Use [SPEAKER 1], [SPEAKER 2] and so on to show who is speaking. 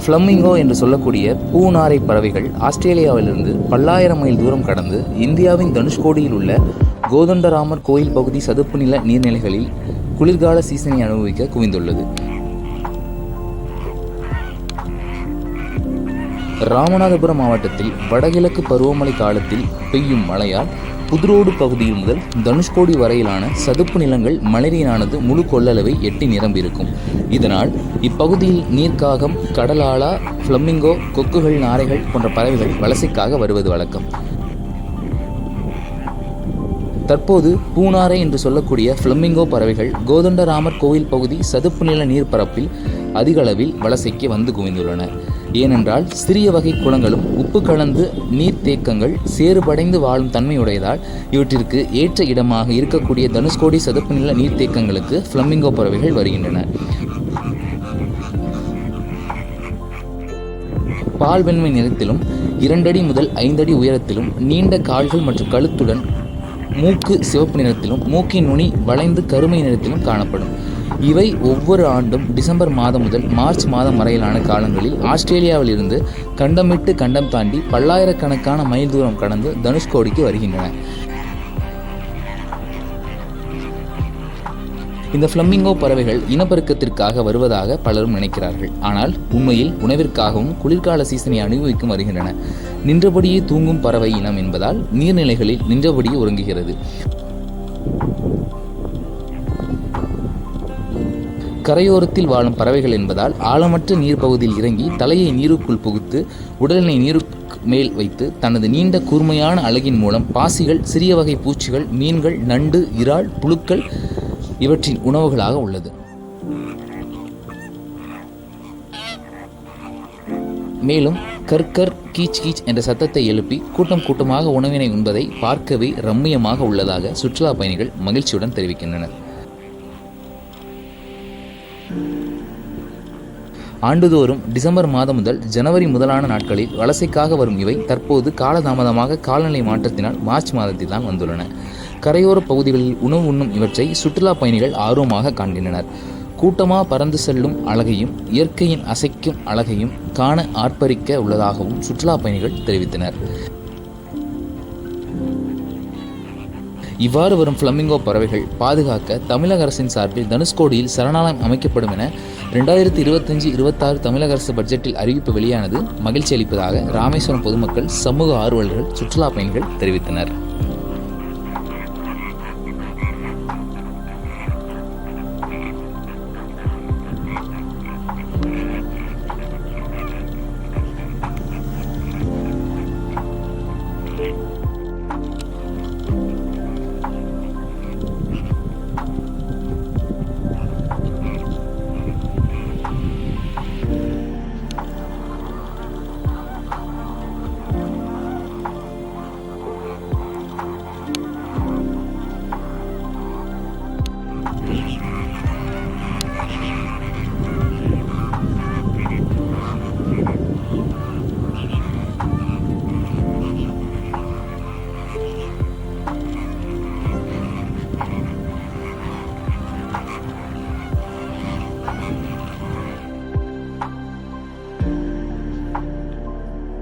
[SPEAKER 1] Flamingo என்று சொல்லக்கூடிய பூநாரை பறவைகள் ஆஸ்திரேலியாவிலிருந்து பல்லாயிரம் மைல் தூரம் கடந்து இந்தியாவின் தனுஷ்கோடியில் உள்ள கோதண்டராமர் கோயில் பகுதி சதுப்பு நில நீர்நிலைகளில் குளிர்கால சீசனை அனுபவிக்க குவிந்துள்ளது. ராமநாதபுரம் மாவட்டத்தில் வடகிழக்கு பருவமழை காலத்தில் பெய்யும் மழையால் புதுரோடு பகுதியில் முதல் தனுஷ்கோடி வரையிலான சதுப்பு நிலங்கள் மழைநீரானது முழு கொள்ளளவை எட்டி நிரம்பியிருக்கும். இதனால் இப்பகுதியில் நீர்க்காகம், கடலாளா, ஃப்ளமிங்கோ, கொக்குகள், நாரைகள் போன்ற பறவைகள் வலசைக்காக வருவது வழக்கம். தற்போது பூநாரை என்று சொல்லக்கூடிய ஃப்ளமிங்கோ பறவைகள் கோதண்டராமர் கோவில் பகுதி சதுப்பு நில நீர்ப்பரப்பில் அதிக அளவில் வலசைக்கு வந்து குவிந்துள்ளன. ஏனென்றால் சிறிய வகை குளங்களும் உப்பு கலந்து நீர்த்தேக்கங்கள் சேறுபடைந்து வாழும் தன்மையுடையதால் இவற்றிற்கு ஏற்ற இடமாக இருக்கக்கூடிய தனுஷ்கோடி சதுப்பு நில நீர்த்தேக்கங்களுக்கு ஃப்ளமிங்கோ பறவைகள் வருகின்றன. பால் வெண்மை நிறத்திலும் 2 அடி முதல் 5 அடி உயரத்திலும் நீண்ட கால்கள் மற்றும் கழுத்துடன் மூக்கு சிவப்பு நிறத்திலும் மூக்கின் நுனி வளைந்து கருமை நிறத்திலும் காணப்படும். இவை ஒவ்வொரு ஆண்டும் டிசம்பர் மாதம் முதல் மார்ச் மாதம் வரையிலான காலங்களில் ஆஸ்திரேலியாவில் இருந்து கண்டம் விட்டு கண்டம் தாண்டி பல்லாயிரக்கணக்கான மைல் தூரம் கடந்து தனுஷ்கோடிக்கு வருகின்றன. இந்த ஃப்ளமிங்கோ பறவைகள் இனப்பெருக்கத்திற்காக வருவதாக பலரும் நினைக்கிறார்கள். ஆனால் உண்மையில் உணவிற்காகவும் குளிர்கால சீசனை அனுபவிக்கும் வருகின்றன. நின்றபடியே தூங்கும் பறவை இனம் என்பதால் நீர்நிலைகளில் நின்றபடியே உறங்குகிறது. கரையோரத்தில் வாழும் பறவைகள் என்பதால் ஆழமற்ற நீர்ப்பகுதியில் இறங்கி தலையை நீருக்குள் புகுத்து உடலினை நீருக்கு மேல் வைத்து தனது நீண்ட கூர்மையான அலகின் மூலம் பாசிகள், சிறிய வகை பூச்சிகள், மீன்கள், நண்டு, இறால், புழுக்கள் இவற்றின் உணவுகளாக உள்ளது. மேலும் கர்கர், கீச் கீச் என்ற சத்தத்தை எழுப்பி கூட்டம் கூட்டமாக உணவினை உண்பதை பார்க்கவே ரம்மியமாக உள்ளதாக சுற்றுலா பயணிகள் மகிழ்ச்சியுடன் தெரிவிக்கின்றனர். ஆண்டுதோறும் டிசம்பர் மாதம் முதல் ஜனவரி முதலான நாட்களில் வலசைக்காக வரும் இவை தற்போது காலதாமதமாக காலநிலை மாற்றத்தினால் மார்ச் மாதத்தில் தான் வந்துள்ளன. கரையோர பகுதிகளில் உணவு உண்ணும் இவற்றை சுற்றுலா பயணிகள் ஆர்வமாக காண்கின்றனர். கூட்டமாக பறந்து செல்லும் அழகையும் இயற்கையின் அசைக்கும் அழகையும் காண ஆர்ப்பரிக்க உள்ளதாகவும் சுற்றுலா பயணிகள் தெரிவித்தனர். இவ்வாறு வரும் ஃப்ளமிங்கோ பறவைகள் பாதுகாக்க தமிழக அரசின் சார்பில் தனுஷ்கோடியில் சரணாலயம் அமைக்கப்படும் என 2025-26 தமிழக அரசு பட்ஜெட்டில் அறிவிப்பு வெளியானது மகிழ்ச்சி அளிப்பதாக ராமேஸ்வரம் பொதுமக்கள், சமூக ஆர்வலர்கள், சுற்றுலா பயணிகள் தெரிவித்தனர்.